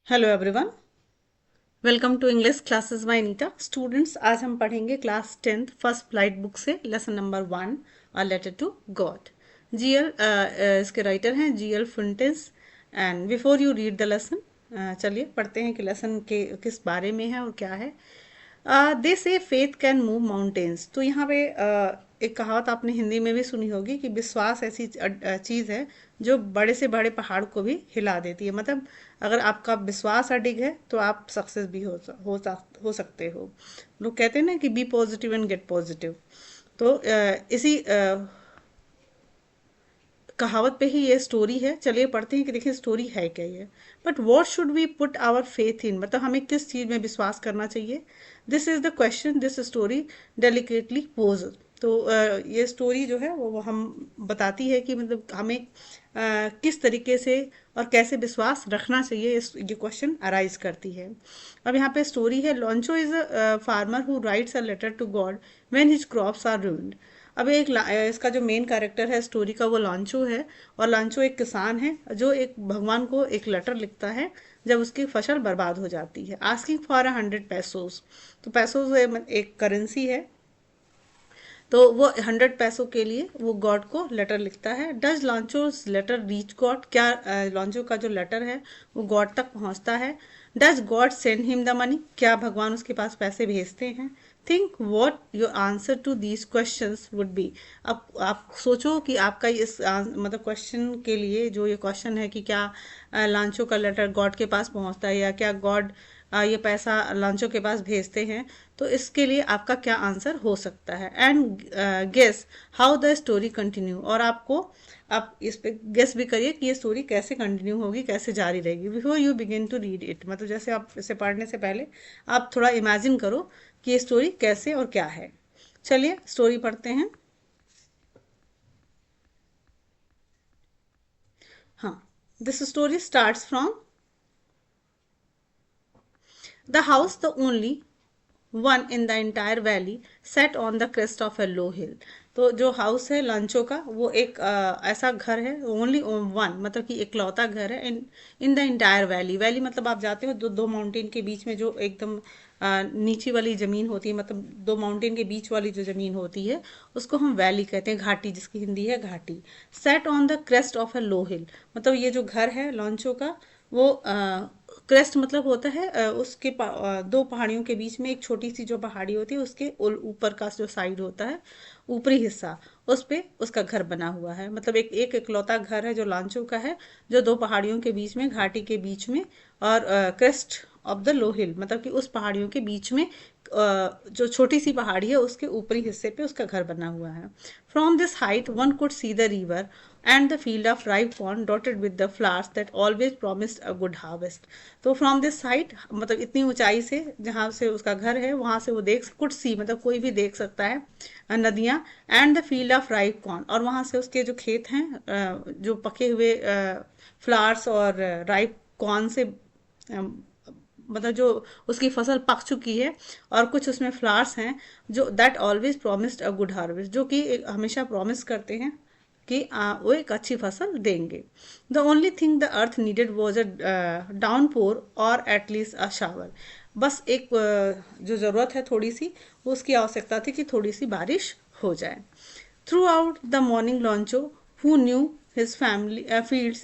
Hello everyone, welcome to English classes by Neeta. Students, आज हम पढ़ेंगे class 10th first flight book से lesson number 1 a letter to God. G L इसके writer हैं G L Fuentes. And before you read the lesson, चलिए पढ़ते हैं कि लेसन के किस बारे में है और क्या है। दे से फेथ कैन मूव माउंटेन्स। तो यहाँ पे एक कहावत आपने हिंदी में भी सुनी होगी कि विश्वास ऐसी चीज़ है जो बड़े से बड़े पहाड़ को भी हिला देती है। मतलब अगर आपका विश्वास अडिग है तो आप सक्सेस भी हो सकते हो। लोग कहते हैं ना कि be positive and get positive. तो इसी कहावत पे ही ये स्टोरी है। चलिए पढ़ते हैं कि देखिए स्टोरी है क्या ये। But what should we put our faith in, मतलब हमें किस चीज़ में विश्वास करना चाहिए। This is the question this story delicately pose. तो ये स्टोरी जो है वो हम बताती है कि मतलब हमें किस तरीके से और कैसे विश्वास रखना चाहिए, ये क्वेश्चन अराइज करती है। अब यहाँ पे स्टोरी है, Lencho is a farmer who writes a letter to God when his crops are ruined। अब इसका जो मेन कैरेक्टर है स्टोरी का वो लॉन्चो है। और लॉन्चो एक किसान है जो एक भगवान को एक लेटर लिखता है जब उसकी फसल बर्बाद हो जाती है। Asking for 100 पैसोस। तो पैसोस एक करेंसी है। तो वो 100 पैसों के लिए वो गॉड को लेटर लिखता है। डज लॉन्चोज लेटर रीच गॉड, क्या लॉन्चो का जो लेटर है वो गॉड तक पहुंचता है। Does God send him the money, क्या भगवान उसके पास पैसे भेजते हैं। Think what your answer to these question would be. अब आप सोचो कि आपका मतलब क्वेश्चन के लिए जो ये क्वेश्चन है कि क्या लॉन्चो का लेटर गॉड के पास पहुंचता है या क्या गॉड ये पैसा लॉन्चो के पास भेजते हैं। तो इसके लिए आपका क्या आंसर हो सकता है। And guess how the story continue, और आप इस पे गेस भी करिए कि ये स्टोरी कैसे कंटिन्यू होगी, कैसे जारी रहेगी। Before you begin to read it, मतलब जैसे आप इसे पढ़ने से पहले आप थोड़ा इमेजिन करो कि ये स्टोरी कैसे और क्या है। चलिए स्टोरी पढ़ते हैं। हाँ, this story starts from the house the only one in the entire valley set on the crest of a low hill. तो जो हाउस है लंचो का वो एक ऐसा घर है, ओनली वन मतलब कि इकलौता घर है in in the entire valley. Valley मतलब आप जाते हो दो दो माउंटेन के बीच में जो एकदम नीची वाली ज़मीन होती है, मतलब दो माउंटेन के बीच वाली जो ज़मीन होती है उसको हम वैली कहते हैं, घाटी जिसकी हिंदी है घाटी। Set on the crest of a low hill, मतलब ये जो घर है लॉन्चो का वो क्रेस्ट मतलब होता है उसके दो पहाड़ियों के बीच में एक छोटी सी जो पहाड़ी होती है उसके ऊपर का जो साइड होता है, ऊपरी हिस्सा, उस पे उसका घर बना हुआ है। मतलब एक एक इकलौता घर है जो लांचो का है, जो दो पहाड़ियों के बीच में, घाटी के बीच में, और crest of the low hill मतलब कि उस पहाड़ियों के बीच में जो छोटी सी पहाड़ी है उसके ऊपरी हिस्से पे उसका घर बना हुआ है। From this height one could see the river and the field of ripe corn dotted with the flowers that always promised a good harvest। तो फ्रॉम दिस साइट मतलब इतनी ऊंचाई से जहाँ से उसका घर है वहाँ से वो कुड सी मतलब कोई भी देख सकता है नदियाँ। And the field of ripe corn, और वहाँ से उसके जो खेत हैं जो पके हुए फ्लावर्स और राइप कॉर्न से मतलब जो उसकी फसल पक चुकी है, और कुछ उसमें फ्लावर्स हैं जो that always promised a good harvest, जो कि हमेशा प्रॉमिस करते हैं कि वो एक अच्छी फसल देंगे। The only thing the earth needed was a downpour और एटलीस्ट अ शावर। बस एक जो ज़रूरत है थोड़ी सी, उसकी आवश्यकता थी कि थोड़ी सी बारिश हो जाए। Throughout the morning, Loncho, who knew his family fields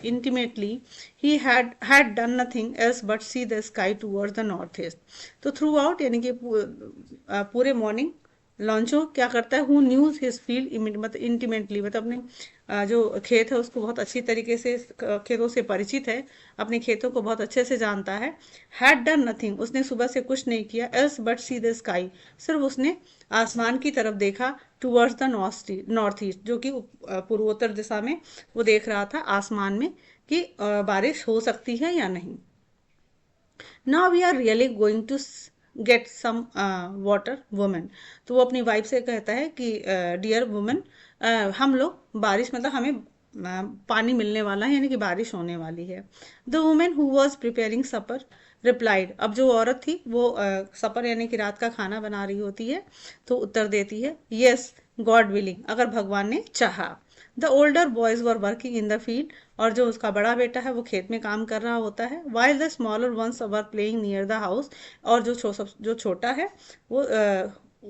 intimately, he had done nothing else but see the sky towards the northeast। तो थ्रू आउट यानी कि पूरे मॉर्निंग लॉन्चो क्या करता है, हु न्यूज हिज फील्ड मतलब इंटीमेटली, मतलब अपने जो खेत है उसको बहुत अच्छी तरीके से, खेतों से परिचित है, अपने खेतों को बहुत अच्छे से जानता है। हैड डन नथिंग, उसने सुबह से कुछ नहीं किया, else but see the sky, सिर्फ उसने आसमान की तरफ देखा, टूवर्ड्स द नॉर्थ ईस्ट, जो कि पूर्वोत्तर दिशा में वो देख रहा था आसमान में कि बारिश हो सकती है या नहीं। Now we are really going to get some water women. तो वो अपनी वाइफ से कहता है कि डियर वुमेन, हम लोग बारिश मतलब हमें पानी मिलने वाला है, यानी कि बारिश होने वाली है। The women who was preparing supper replied, अब जो औरत थी वो सपर यानी कि रात का खाना बना रही होती है, तो उत्तर देती है, यस गॉड विलिंग, अगर भगवान ने चाहा। The older boys were working in the field, और जो उसका बड़ा बेटा है वो खेत में काम कर रहा होता है। While the smaller ones were playing near the house, और जो छोटा है वो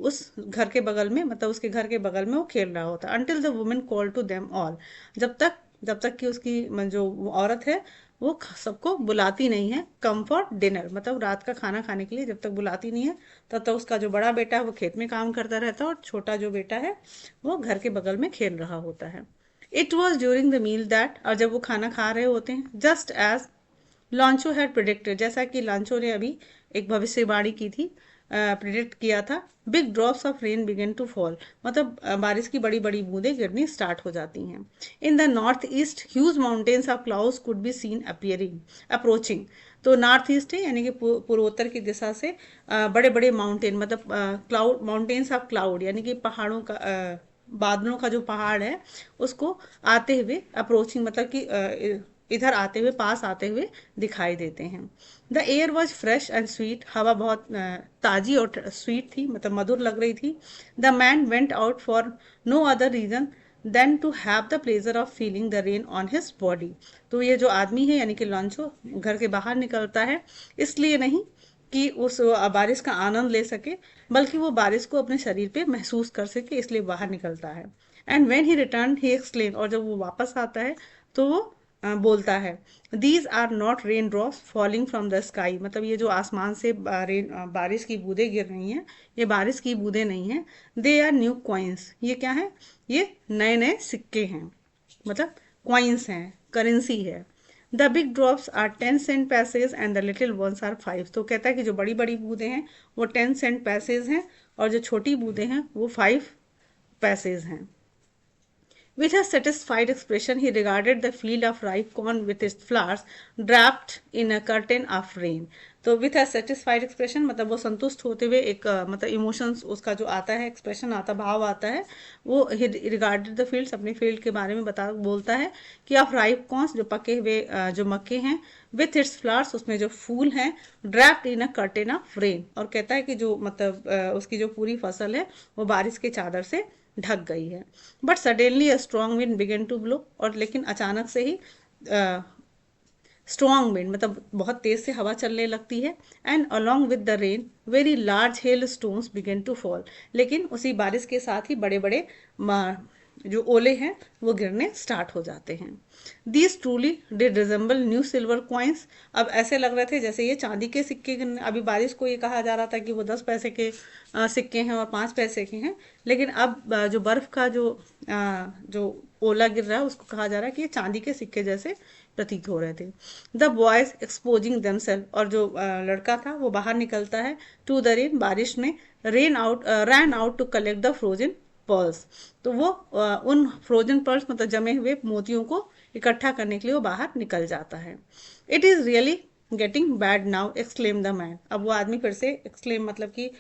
उस घर के बगल में, मतलब उसके घर के बगल में वो खेल रहा होता है। Until the women call to them all, जब तक कि उसकी जो औरत है वो सबको बुलाती नहीं है। कम फॉर डिनर, मतलब रात का खाना खाने के लिए जब तक बुलाती नहीं है तब तक उसका जो बड़ा बेटा है वो खेत में काम करता रहता है, और छोटा जो बेटा है वो घर के बगल में खेल रहा होता है। It was during the meal that, और जब वो खाना खा रहे होते हैं, just as Lencho had predicted, जैसा कि लॉन्चो ने अभी एक भविष्यवाणी की थी, प्रिडिक्ट किया था, big drops of rain began to fall, मतलब बारिश की बड़ी बड़ी बूंदें गिरनी स्टार्ट हो जाती हैं। In the north east huge mountains of clouds could be seen appearing approaching, तो नॉर्थ ईस्ट है यानी कि पूर्वोत्तर की दिशा से बड़े बड़े माउंटेन, मतलब क्लाउड, माउंटेन्स ऑफ क्लाउड यानी कि पहाड़ों का बादलों का जो पहाड़ है उसको आते हुए, अप्रोचिंग मतलब कि इधर आते हुए, पास आते हुए दिखाई देते हैं। The air was fresh and sweet, हवा बहुत ताजी और स्वीट थी, मतलब मधुर लग रही थी। The man went out for no other reason than to have the pleasure of feeling the rain on his body, तो ये जो आदमी है यानी कि लॉन्चो घर के बाहर निकलता है इसलिए नहीं कि उस बारिश का आनंद ले सके, बल्कि वो बारिश को अपने शरीर पे महसूस कर सके, इसलिए बाहर निकलता है। And when he return he explain, और जब वो वापस आता है तो वो बोलता है, these are not rain drops falling from the sky, मतलब ये जो आसमान से बारिश की बूंदें गिर रही हैं, ये बारिश की बूंदें नहीं हैं। दे आर न्यू कॉइन्स, ये क्या है, ये नए नए सिक्के हैं, मतलब कॉइन्स हैं, करेंसी है। The big drops are 10 cent pieces and the little ones are 5, तो कहता है कि जो बड़ी बड़ी बूंदें हैं वो 10 सेंट पैसेज हैं, और जो छोटी बूंदें हैं वो 5 पैसेज हैं। With a satisfied expression, he regarded the field of ripe corn with its flowers draped in a curtain of rain. तो विथ अ सेटिस्फाइड एक्सप्रेशन मतलब वो संतुष्ट होते हुए, एक मतलब इमोशंस उसका जो आता है, एक्सप्रेशन आता, भाव आता है, वो रिगार्डेड द फील्ड्स, अपने फील्ड के बारे में बोलता है कि ऑफ राइप कॉर्न्स, जो पके हुए जो मक्के हैं, विथ इट्स फ्लावर्स, उसमें जो फूल हैं, draped in a curtain of rain, और कहता है कि जो मतलब उसकी जो पूरी फसल है वो बारिश के चादर से ढक गई है। But suddenly a strong wind began to blow, और लेकिन अचानक से ही स्ट्रॉन्ग विंड मतलब बहुत तेज से हवा चलने लगती है। And along with the rain very large hailstones began to fall, लेकिन उसी बारिश के साथ ही बड़े बड़े जो ओले हैं वो गिरने स्टार्ट हो जाते हैं। These truly did resemble new silver coins, अब ऐसे लग रहे थे जैसे ये चांदी के सिक्के, अभी बारिश को ये कहा जा रहा था कि वो 10 पैसे के सिक्के हैं और 5 पैसे के हैं, लेकिन अब जो बर्फ का जो ओला गिर रहा है उसको कहा जा रहा है कि ये चांदी के सिक्के जैसे प्रतीत हो रहे थे। द बॉयज एक्सपोजिंग दमसेल्फ, और जो लड़का था वो बाहर निकलता है, टू द रेन, बारिश में, ran out to collect the frozen pearls, तो वो उन फ्रोजन पर्ल्स मतलब जमे हुए मोतियों को इकट्ठा करने के लिए वो बाहर निकल जाता है। It is really getting bad now exclaim the man, अब वो आदमी फिर से एक्सक्लेम मतलब कि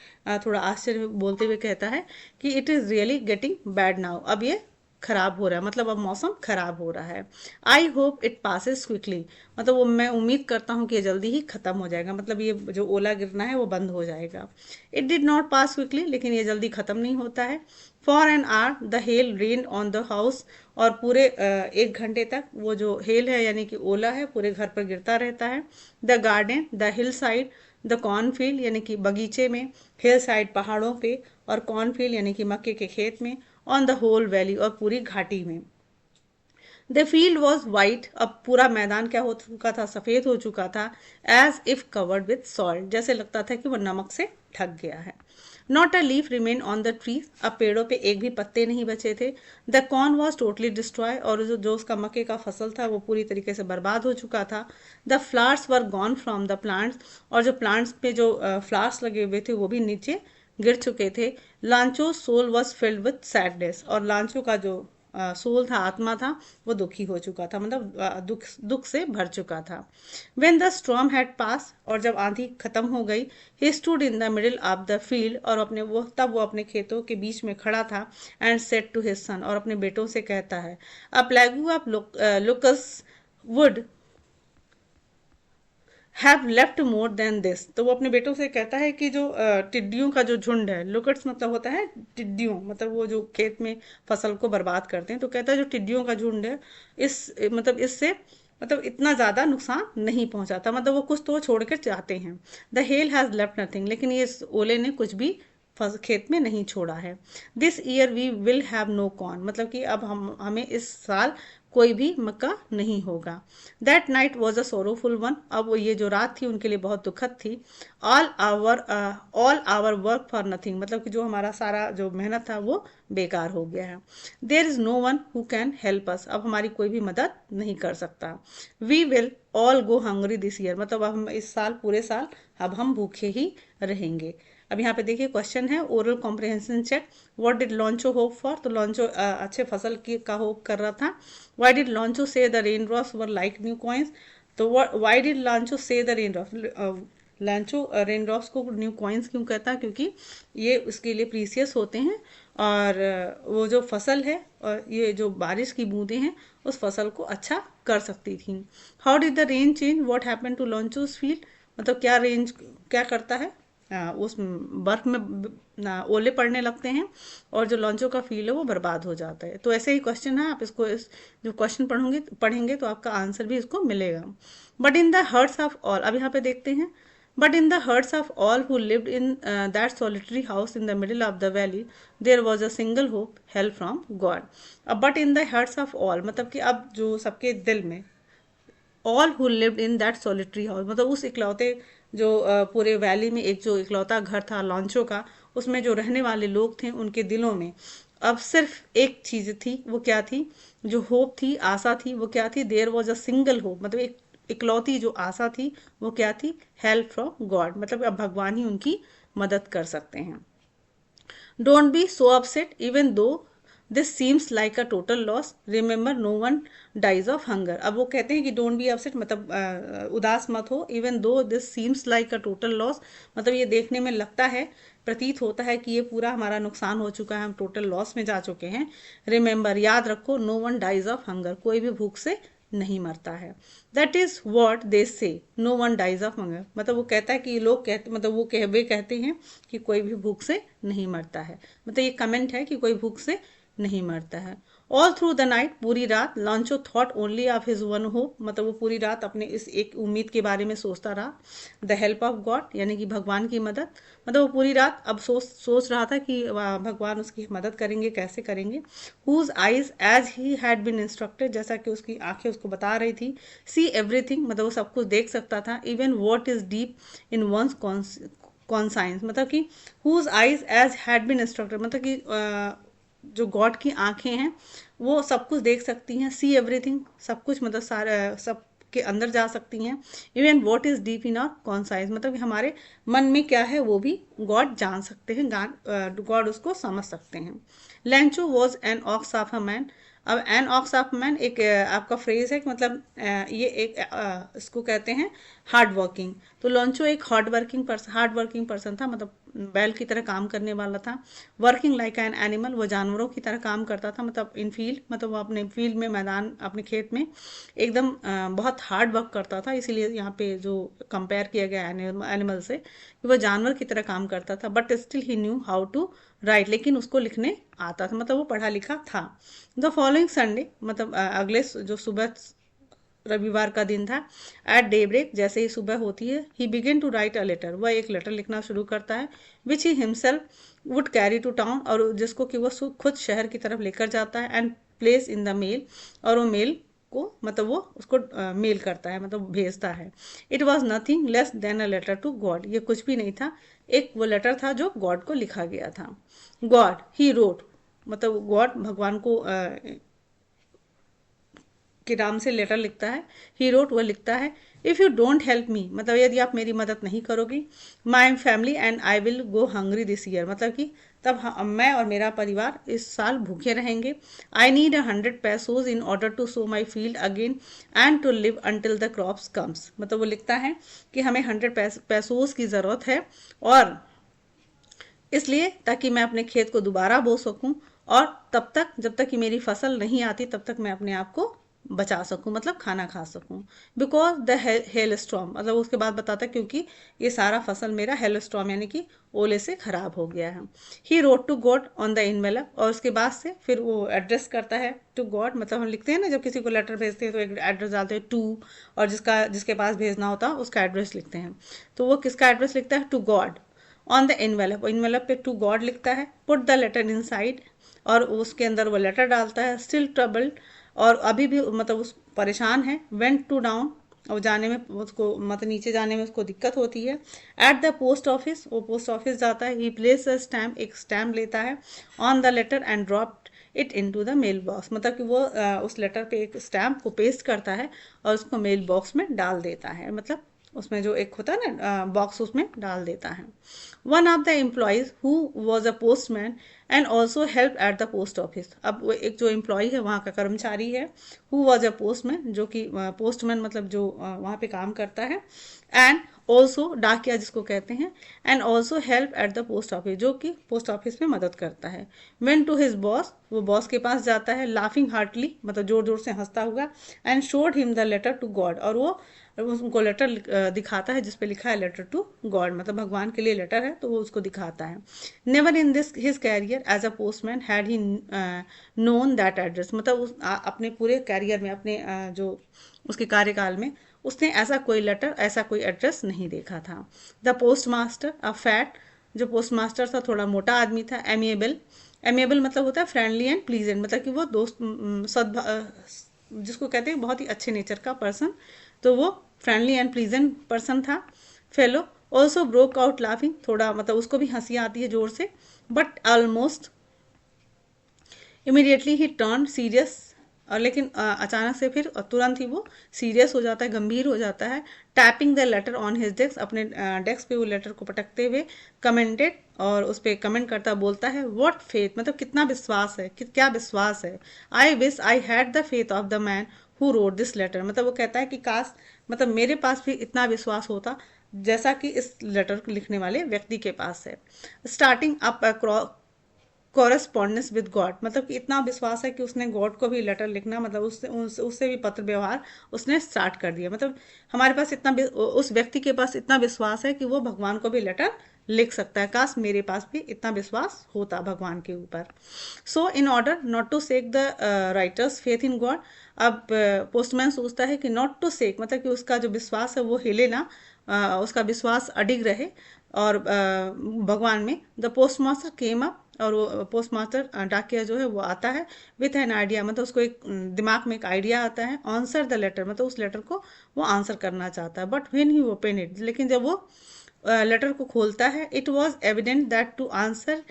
थोड़ा आश्चर्य बोलते हुए कहता है कि it is really getting bad now, अब ये खराब हो रहा है, मतलब अब मौसम खराब हो रहा है। I hope it passes quickly, मतलब वो मैं उम्मीद करता हूँ कि ये जल्दी ही खत्म हो जाएगा, मतलब ये जो ओला गिरना है वो बंद हो जाएगा। It did not pass quickly, लेकिन ये जल्दी खत्म नहीं होता है। For an hour the hell rain on the house, और पूरे 1 घंटे तक वो जो हेल है यानी कि ओला है पूरे घर पर गिरता रहता है। The garden, the hill side, the cornfield यानी कि बगीचे में, हिल साइड पहाड़ों पे, और कॉर्नफील्ड यानी कि मक्के के खेत में, ऑन द होल वैली और पूरी घाटी में। द फील्ड वॉज वाइट, अब पूरा मैदान क्या हो चुका था, सफ़ेद हो चुका था। As if covered with salt, जैसे लगता था कि वो नमक से ढक गया है। Not a leaf remain on the trees, अब पेड़ों पे एक भी पत्ते नहीं बचे थे। The corn was totally destroy, और जो उसका मक्के का फसल था वो पूरी तरीके से बर्बाद हो चुका था। The flowers were gone from the plants, और जो प्लांट्स पे जो फ्लावर्स लगे हुए थे वो भी नीचे गिर चुके थे। Lencho soul was filled with sadness, और लांचो का जो सोल था, आत्मा था, वो दुखी हो चुका था, मतलब दुख दुख से भर चुका था। वेन द स्टॉर्म हैड पास, और जब आंधी खत्म हो गई, he stood in the middle of the field, और तब वो अपने खेतों के बीच में खड़ा था। And said to his son, और अपने बेटों से कहता है, a plague of locusts would have left more than this. तो वो अपने बेटों से कहता है कि जो टिड्डियों का जो झुंड है, लुकट्स मतलब होता है टिड्डियों, मतलब वो जो खेत में फसल को बर्बाद करते हैं, तो कहता है जो टिड्डियों का झुंड है इस मतलब इससे मतलब इतना ज़्यादा नुकसान नहीं पहुंचाता, मतलब वो कुछ तो छोड़ कर जाते हैं। The hell has left nothing, लेकिन ये ओले ने कुछ भी खेत में नहीं छोड़ा है। This year we will have no corn, मतलब कि अब हमें इस साल कोई भी मक्का नहीं होगा। That night was a sorrowful one, अब वो ये जो रात थी उनके लिए बहुत दुखद थी। All our work for nothing, मतलब कि जो हमारा सारा जो मेहनत था वो बेकार हो गया है। There is no one who can help us, अब हमारी कोई भी मदद नहीं कर सकता। We will all go hungry this year, मतलब अब हम इस साल पूरे साल अब हम भूखे ही रहेंगे। अब यहाँ पे देखिए क्वेश्चन है oral comprehension check. What did Lencho hope for, तो लॉन्चो अच्छे फसल की का होप कर रहा था। Why did Lencho say the raindrops were like new coins, तो why did Lencho say the raindrops, Lencho raindrops को न्यू कॉइन्स क्यों कहता है, क्योंकि ये उसके लिए प्रीसियस होते हैं, और वो जो फसल है और ये जो बारिश की बूंदें हैं उस फसल को अच्छा कर सकती थी। How did the rain change what happen to Lencho's field, मतलब क्या रेंज क्या करता है, उस बर्फ में ओले पड़ने लगते हैं और जो लॉन्चो का फील्ड है वो बर्बाद हो जाता है। तो ऐसे ही क्वेश्चन है, आप इसको जो क्वेश्चन पढ़ेंगे तो आपका आंसर भी इसको मिलेगा। But in the hearts of all, अब यहाँ पे देखते हैं, but in the hearts of all who lived in that solitary house in the middle of the valley there was a single hope, help from God. अब but in the hearts of all, मतलब कि अब जो सबके दिल में, all who lived in that solitary house, मतलब उस इकलौते जो पूरे वैली में एक जो इकलौता घर था लॉन्चो का, उसमें जो रहने वाले लोग थे उनके दिलों में अब सिर्फ एक चीज थी, वो क्या थी, जो होप थी, आशा थी, वो क्या थी, there was a single hope, मतलब एक इकलौती जो आशा थी वो क्या थी, हेल्प फ्रॉम गॉड, मतलब अब भगवान ही उनकी मदद कर सकते हैं। Don't be so upset even though this seems like a total loss, remember no one dies of hunger. अब वो कहते हैं कि डोंट बी अपसेट, मतलब उदास मत हो, even though this seems like a total loss, मतलब ये देखने में लगता है, प्रतीत होता है कि ये पूरा हमारा नुकसान हो चुका है, हम टोटल लॉस में जा चुके हैं। रिमेंबर, याद रखो, no one dies of hunger, कोई भी भूख से नहीं मरता है। That is what they say, no one dies of hunger, मतलब वो कहता है कि लोग कहते, मतलब वो कहते हैं कि कोई भी भूख से नहीं मरता है, मतलब ये कमेंट है कि कोई भूख से नहीं मरता है। ऑल थ्रू द नाइट, पूरी रात, Lencho thought only of his one hope, मतलब वो पूरी रात अपने इस एक उम्मीद के बारे में सोचता रहा, द हेल्प ऑफ गॉड, यानी कि भगवान की मदद, मतलब वो पूरी रात अब सोच रहा था कि भगवान उसकी मदद करेंगे, कैसे करेंगे। Whose eyes as he had been instructed, जैसा कि उसकी आंखें उसको बता रही थी। सी एवरीथिंग, मतलब वो सब कुछ देख सकता था, even what is deep in one's conscience, मतलब कि whose eyes as had been instructed, मतलब कि जो गॉड की आंखें हैं वो सब कुछ देख सकती हैं। सी एवरीथिंग, सब कुछ, मतलब सारा सब के अंदर जा सकती हैं। Even what is deep in our conscience, मतलब हमारे मन में क्या है वो भी गॉड जान सकते हैं, गॉड उसको समझ सकते हैं। लैंचो was an ox of a man, अब एन ऑक्स ऑफ मैन एक आपका फ्रेज है कि मतलब ये एक इसको कहते हैं हार्ड वर्किंग। तो लॉन्चो एक हार्ड वर्किंग पर्सन था, मतलब बैल की तरह काम करने वाला था। वर्किंग लाइक एन एनिमल, वो जानवरों की तरह काम करता था, मतलब इन फील्ड, मतलब वो अपने फील्ड में, मैदान, अपने खेत में एकदम बहुत हार्ड वर्क करता था, इसीलिए यहाँ पे जो कंपेयर किया गया एनिमल से कि वो जानवर की तरह काम करता था। But still he knew how to write, लेकिन उसको लिखने आता था, मतलब वो पढ़ा लिखा था। द फॉलोइंग संडे, मतलब अगले जो सुबह रविवार का दिन था, एट डे ब्रेक, जैसे ही सुबह होती है, he began to write a letter, वह एक लेटर लिखना शुरू करता है, which he himself would carry to town, और जिसको कि वो खुद शहर की तरफ लेकर जाता है, and place in the mail, और वो मेल को, मतलब वो उसको मेल करता है, मतलब भेजता है। It was nothing less than a letter to God, ये कुछ भी नहीं था, एक वो लेटर था जो गॉड को लिखा गया था। गॉड ही रोट, मतलब गॉड भगवान को के नाम से लेटर लिखता है। ही रोट, वो लिखता है, if you don't help me, मतलब यदि आप मेरी मदद नहीं करोगी, my family and I will go hungry this year, मतलब कि तब मैं और मेरा परिवार इस साल भूखे रहेंगे। I need 100 pesos in order to sow my field again and to live until the crops comes, मतलब वो लिखता है कि हमें 100 पैसोज की ज़रूरत है, और इसलिए ताकि मैं अपने खेत को दोबारा बो सकूं, और तब तक, जब तक कि मेरी फसल नहीं आती, तब तक मैं अपने आप को बचा सकूं, मतलब खाना खा सकूं। बिकॉज द हेल स्टॉर्म, मतलब उसके बाद बताता है क्योंकि ये सारा फसल मेरा हेल स्टॉर्म यानी कि ओले से खराब हो गया है। He wrote to God on the envelope, और उसके बाद से फिर वो एड्रेस करता है टू गॉड, मतलब हम लिखते हैं ना जब किसी को लेटर भेजते हैं तो एक एड्रेस डालते हैं टू, और जिसके पास भेजना होता है उसका एड्रेस लिखते हैं। तो वो किसका एड्रेस लिखता है? To God on the envelope, envelope पे टू गॉड लिखता है। Put the letter inside, और उसके अंदर वो लेटर डालता है। स्टिल ट्रबल्ड, और अभी भी मतलब उस परेशान है। वेंट टू डाउन, और जाने में उसको मतलब नीचे जाने में उसको दिक्कत होती है। एट द पोस्ट ऑफिस, वो पोस्ट ऑफिस जाता है। ही प्लेस अ स्टैम्प, एक स्टैम्प लेता है on the letter and dropped it into the mailbox, मतलब कि वो उस लेटर पे एक स्टैम्प को पेस्ट करता है और उसको मेल बॉक्स में डाल देता है, मतलब उसमें जो एक होता है ना बॉक्स, उसमें डाल देता है। One of the employees who was a postman and also help at the post office, अब वो एक जो एम्प्लॉय है वहाँ का कर्मचारी है, हु वॉज अ पोस्टमैन, जो कि पोस्टमैन मतलब जो वहाँ पे काम करता है, एंड ऑल्सो डाकिया जिसको कहते हैं, and also help at the post office, जो कि पोस्ट ऑफिस में मदद करता है। वेन टू हिज बॉस, वो बॉस के पास जाता है, लाफिंग हार्टली, मतलब जोर जोर से हंसता हुआ, and showed him the letter to God, और वो उनको लेटर दिखाता है जिसपे लिखा है लेटर टू गॉड, मतलब भगवान के लिए लेटर है, तो वो उसको दिखाता है। Never in this his career as a postman had he known that address, मतलब अपने पूरे कैरियर में, अपने जो उसके कार्यकाल में उसने ऐसा कोई लेटर, ऐसा कोई एड्रेस नहीं देखा था। The post master a fat, जो पोस्ट मास्टर था थोड़ा मोटा आदमी था। एमिएबल, एमिएबल मतलब होता है फ्रेंडली एंड प्लीजेंट, मतलब कि वो दोस्त जिसको कहते हैं बहुत ही अच्छे नेचर का पर्सन, तो वो फ्रेंडली एंड प्लीजेंट पर्सन था। Fellow also broke out laughing, थोड़ा मतलब उसको भी हंसी आती है जोर से। But almost immediately he turn serious, और लेकिन अचानक से फिर तुरंत ही वो सीरियस हो जाता है, गंभीर हो जाता है। Tapping the later on his desk, अपने डेस्क पे वो लेटर को पटकते हुए कमेंटेड, और उस पर कमेंट करता बोलता है, व्हाट फेथ, मतलब कितना विश्वास है, क्या विश्वास है। I wish I had the faith of the man who wrote this letter, मतलब वो कहता है कि काश मतलब मेरे पास भी इतना विश्वास होता जैसा कि इस लेटर लिखने वाले व्यक्ति के पास है। Starting up correspondence with God, मतलब कि इतना विश्वास है कि उसने गॉड को भी लेटर लिखना, मतलब उससे भी पत्र व्यवहार उसने स्टार्ट कर दिया। मतलब हमारे पास इतना उस व्यक्ति के पास इतना विश्वास है कि वो भगवान को भी लेटर लिख सकता है। काश मेरे पास भी इतना विश्वास होता भगवान के ऊपर। So in order not to shake the writer's faith in God, अब पोस्टमैन सोचता है कि नॉट टू सेक, मतलब कि उसका जो विश्वास है वो हिले ना, उसका विश्वास अडिग रहे और भगवान में। The post master came up, और वो पोस्ट मास्टर डाकिया जो है वो आता है विथ एन आइडिया, मतलब उसको एक दिमाग में एक आइडिया आता है। आंसर द लेटर, मतलब उस लेटर को वो आंसर करना चाहता है। But when he open it, लेकिन जब वो लेटर को खोलता है, it was evident that to answer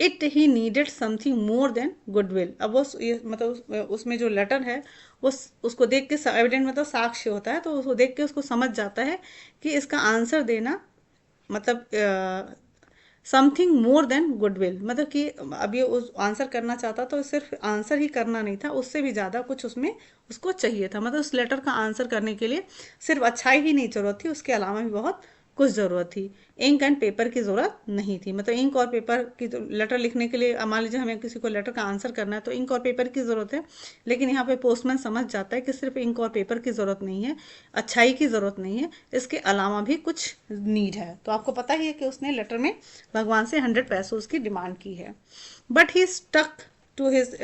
it he needed something more than goodwill. अब वो मतलब उसमें जो लेटर है उसको देख के, एविडेंट मतलब साक्ष्य होता है, तो उसको देख के उसको समझ जाता है कि इसका आंसर देना मतलब समथिंग मोर देन गुडविल, मतलब कि अब ये उस आंसर करना चाहता तो सिर्फ आंसर ही करना नहीं था, उससे भी ज़्यादा कुछ उसमें उसको चाहिए था। मतलब उस लेटर का आंसर करने के लिए सिर्फ अच्छाई ही नहीं जरूरत थी, उसके अलावा भी बहुत कुछ ज़रूरत थी। इंक एंड पेपर की ज़रूरत नहीं थी, मतलब इंक और पेपर की, तो लेटर लिखने के लिए मान लीजिए हमें किसी को लेटर का आंसर करना है तो इंक और पेपर की ज़रूरत है, लेकिन यहाँ पे पोस्टमैन समझ जाता है कि सिर्फ इंक और पेपर की ज़रूरत नहीं है, अच्छाई की ज़रूरत नहीं है, इसके अलावा भी कुछ नीड है। तो आपको पता ही है कि उसने लेटर में भगवान से 100 पैसों की डिमांड की है। But he stuck to his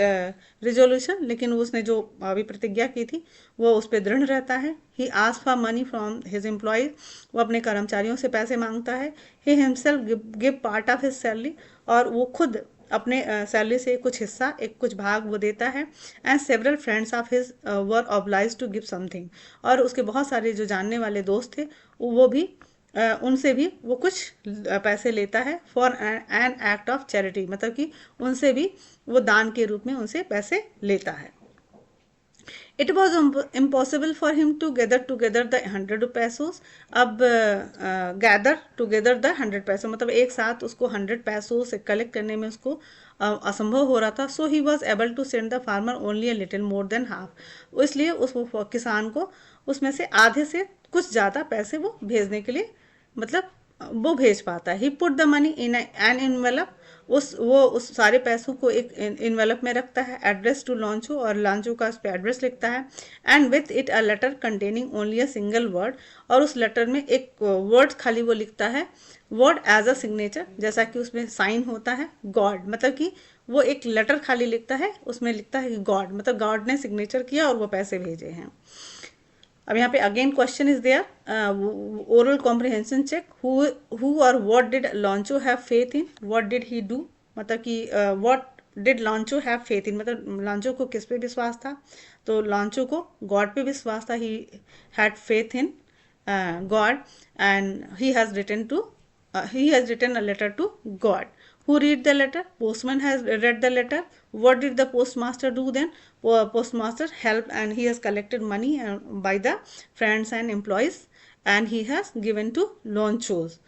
resolution, लेकिन उसने जो अभी प्रतिज्ञा की थी वो उस पर दृढ़ रहता है। He ask for money from his employees, वो अपने कर्मचारियों से पैसे मांगता है। He himself give part of his salary, और वो खुद अपने सैलरी से कुछ हिस्सा, एक कुछ भाग वो देता है। And several friends of his were oblige to give something, और उसके बहुत सारे जो जानने वाले दोस्त थे वो भी उनसे भी वो कुछ पैसे लेता है। For an act of charity, मतलब कि उनसे भी वो दान के रूप में उनसे पैसे लेता है। It was impossible for him to gather together the 100 pesos, अब गैदर टूगेदर द 100 पैसों, मतलब एक साथ उसको 100 पैसों से कलेक्ट करने में उसको असंभव हो रहा था। So he was able to send the farmer only a little more than half, इसलिए उस किसान को उसमें से आधे से कुछ ज़्यादा पैसे वो भेजने के लिए मतलब वो भेज पाता है। He put the money in an envelope, उस सारे पैसों को एक इन्वेलप में रखता है, एड्रेस टू लॉन्चो, और लॉन्चो का उस पर एड्रेस लिखता है, and with it a letter containing only a single word, और उस लेटर में एक वर्ड खाली वो लिखता है, वर्ड एज अ सिग्नेचर, जैसा कि उसमें साइन होता है गॉड, मतलब कि वो एक लेटर खाली लिखता है, उसमें लिखता है कि गॉड, मतलब गॉड ने सिग्नेचर किया और वो पैसे भेजे हैं। अब यहाँ पे again question is there, oral comprehension check, who और what did Lencho have faith in, what did he do, मतलब कि what did Lencho have faith in, मतलब लॉन्चो को किस पे विश्वास था, तो लॉन्चो को गॉड पे विश्वास था, he had faith in God, and he has written a letter to God. Who read the letter? Postman has read the letter. What did the postmaster do then? Postmaster helped, and he has collected money by the friends and employees, and he has given to Lonchos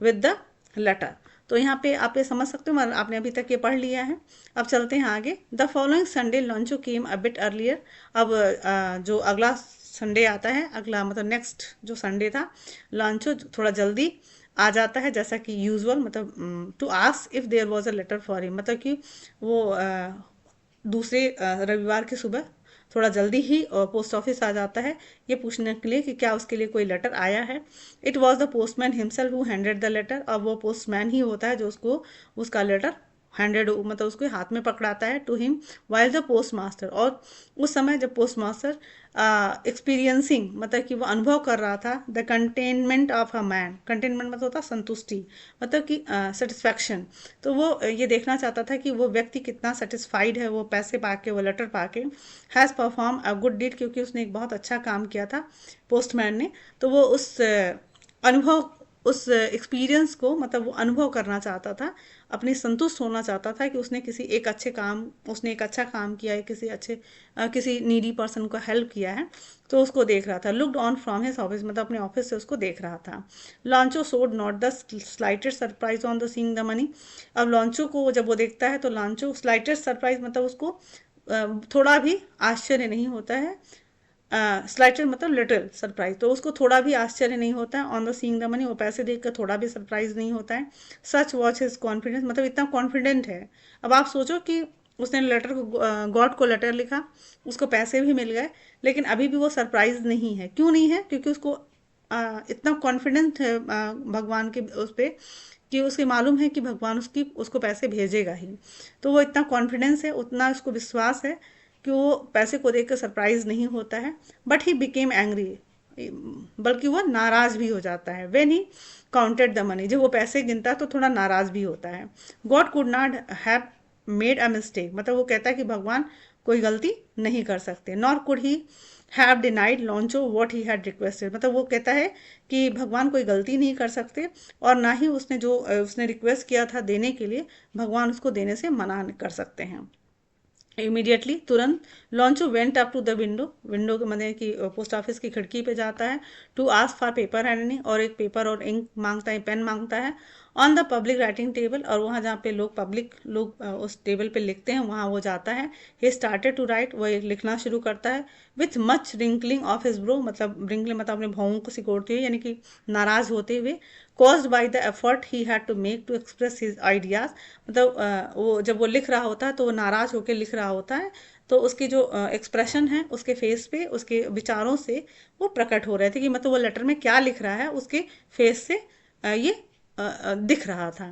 with the letter. तो यहाँ पे आप ये समझ सकते हो, आपने अभी तक ये पढ़ लिया है। अब चलते हैं आगे। The following Sunday Lencho came a bit earlier. अब जो अगला संडे आता है, अगला मतलब नेक्स्ट जो संडे था, लॉन्चो थोड़ा जल्दी आ जाता है, जैसा कि यूजुअल, मतलब to ask if there was a letter for him, मतलब कि वो दूसरे रविवार की सुबह थोड़ा जल्दी ही पोस्ट ऑफिस आ जाता है, ये पूछने के लिए कि क्या उसके लिए कोई लेटर आया है। It was the postman himself who handed the letter, अब वो पोस्टमैन ही होता है जो उसको उसका लेटर हैंडेड, मतलब उसको हाथ में पकड़ाता है, to him while the postmaster, और उस समय जब पोस्ट मास्टर एक्सपीरियंसिंग, मतलब कि वो अनुभव कर रहा था, the containment of a man, containment मतलब होता संतुष्टि, मतलब कि सेटिस्फैक्शन, तो वो ये देखना चाहता था कि वो व्यक्ति कितना सेटिस्फाइड है, वो पैसे पाके, वो लेटर पाके, has perform a good deed, क्योंकि उसने एक बहुत अच्छा काम किया था पोस्टमैन ने, तो वो उस अनुभव, उस एक्सपीरियंस को, मतलब वो अनुभव करना चाहता था, अपनी संतुष्ट होना चाहता था कि उसने उसने एक अच्छा काम किया है, किसी नीडी पर्सन को हेल्प किया है, तो उसको देख रहा था। Looked on from his office, मतलब अपने ऑफिस से उसको देख रहा था। Lencho showed not the slightest surprise on the seeing the money. अब लॉन्चो को जब वो देखता है, तो लॉन्चो स्लाइटेड सरप्राइज, मतलब उसको थोड़ा भी आश्चर्य नहीं होता है, स्लाइटेड मतलब लिटिल सरप्राइज, तो उसको थोड़ा भी आश्चर्य नहीं होता है, on the seeing the money, वो पैसे देखकर थोड़ा भी सरप्राइज नहीं होता है। सच वॉच हिज कॉन्फिडेंस, मतलब इतना कॉन्फिडेंट है। अब आप सोचो कि उसने लेटर को, गॉड को लेटर लिखा, उसको पैसे भी मिल गए, लेकिन अभी भी वो सरप्राइज नहीं है। क्यों नहीं है? क्योंकि उसको इतना कॉन्फिडेंट है भगवान के उस पर, कि उसे मालूम है कि भगवान उसको पैसे भेजेगा ही, तो वो इतना कॉन्फिडेंस है, उतना उसको विश्वास है कि वो पैसे को देखकर सरप्राइज नहीं होता है। बट ही बिकेम एंग्री, बल्कि वो नाराज भी हो जाता है। When he counted the money, जब वो पैसे गिनता है तो थोड़ा नाराज भी होता है। God could not have made a mistake, मतलब वो कहता है कि भगवान कोई गलती नहीं कर सकते। Nor could he have denied Lencho what he had requested, मतलब वो कहता है कि भगवान कोई गलती नहीं कर सकते, और ना ही उसने रिक्वेस्ट किया था देने के लिए, भगवान उसको देने से मना कर सकते हैं। इमीडिएटली, तुरंत, Lencho went up to the window के मतलब कि पोस्ट ऑफिस की खिड़की पे जाता है, to ask for paper and ink, और एक पेपर और इंक मांगता है, पेन मांगता है। On the public writing table, और वहाँ जहाँ पे लोग उस टेबल पे लिखते हैं, वहाँ वो जाता है। ही स्टार्टेड टू राइट, वो लिखना शुरू करता है। With much wrinkling of his bro, मतलब रिंकलिंग मतलब अपने भावों को सिकोड़ते हुए, यानी कि नाराज होते हुए। Caused by the effort he had to make to express his ideas, मतलब वो जब वो लिख रहा होता है तो वो नाराज होकर लिख रहा होता है, तो उसकी जो एक्सप्रेशन है उसके फेस पे, उसके विचारों से वो प्रकट हो रहे थे, कि मतलब वो लेटर में क्या लिख रहा है उसके फेस से ये दिख रहा था।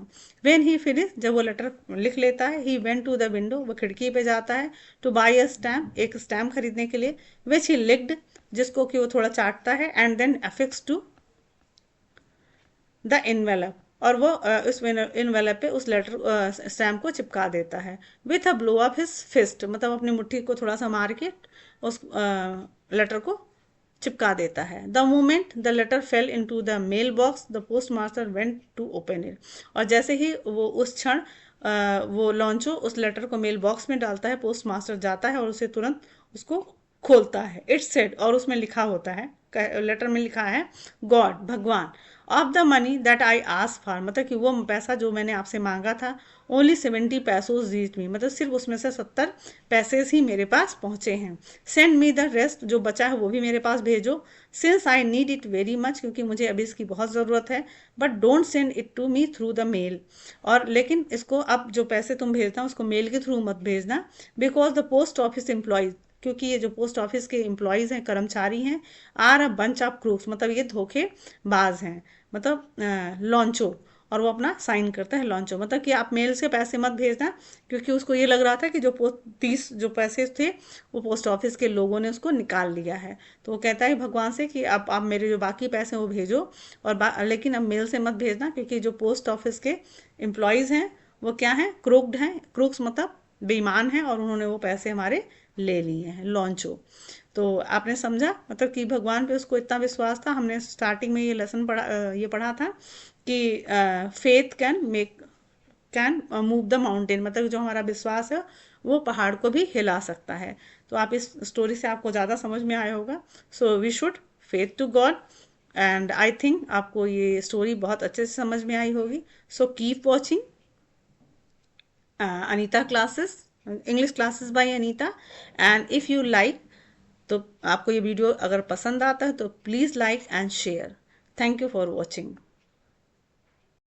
वेन ही फिनिश, जब वो लेटर लिख लेता है, he went to the window, वो खिड़की पे जाता है, टू बाई अ स्टैम्प, एक स्टैम्प खरीदने के लिए, विच ही लिक्ड, जिसको कि वो थोड़ा चाटता है, and then affix to the envelope, और वो उस इनवेलप पे उस लेटर स्टैम्प को चिपका देता है। With a blow of his fist, मतलब अपनी मुट्ठी को थोड़ा सा मार के उस लेटर को चिपका देता है। The moment the letter fell into the mailbox, the postmaster went to open it, और जैसे ही वो उस क्षण वो लॉन्चो उस लेटर को मेल बॉक्स में डालता है, पोस्ट मास्टर जाता है और उसे तुरंत उसको खोलता है। इट्स सेड, और उसमें लिखा होता है, लेटर में लिखा है गॉड, भगवान, of the money that I ask for, मतलब कि वो पैसा जो मैंने आपसे मांगा था, ओनली 70 पैसोज रीच मी, मतलब सिर्फ उसमें से 70 पैसे ही मेरे पास पहुंचे हैं। सेंड मी द रेस्ट, जो बचा है वो भी मेरे पास भेजो, since I need it very much, क्योंकि मुझे अभी इसकी बहुत ज़रूरत है, but don't send it to me through the mail, और लेकिन इसको अब जो पैसे तुम भेजना उसको मेल के थ्रू मत भेजना, because the post office employees, क्योंकि ये जो पोस्ट ऑफिस के एम्प्लॉयज़ हैं, कर्मचारी हैं, are a bunch of crooks, मतलब ये धोखेबाज हैं, मतलब लॉन्चो, और वो अपना साइन करता है लॉन्चो, मतलब कि आप मेल से पैसे मत भेजना, क्योंकि उसको ये लग रहा था कि जो 30 जो पैसे थे वो पोस्ट ऑफिस के लोगों ने उसको निकाल लिया है। तो वो कहता है भगवान से कि आप मेरे जो बाकी पैसे हैं वो भेजो, और लेकिन अब मेल से मत भेजना, क्योंकि जो पोस्ट ऑफिस के एम्प्लॉयज़ हैं वो क्या हैं, क्रूक्ड हैं, क्रूक्स मतलब बेईमान हैं, और उन्होंने वो पैसे हमारे ले लिए हैं, लॉन्चो। तो आपने समझा, मतलब कि भगवान पे उसको इतना विश्वास था। हमने स्टार्टिंग में ये लेसन ये पढ़ा था कि faith can move the mountain, मतलब जो हमारा विश्वास है वो पहाड़ को भी हिला सकता है। तो आप इस स्टोरी से आपको ज़्यादा समझ में आया होगा। So we should faith to God, and I think आपको ये स्टोरी बहुत अच्छे से समझ में आई होगी। So keep watching Anita classes, English classes bye Anita, and if you like, तो आपको ये वीडियो अगर पसंद आता है तो please like and share. Thank you for watching.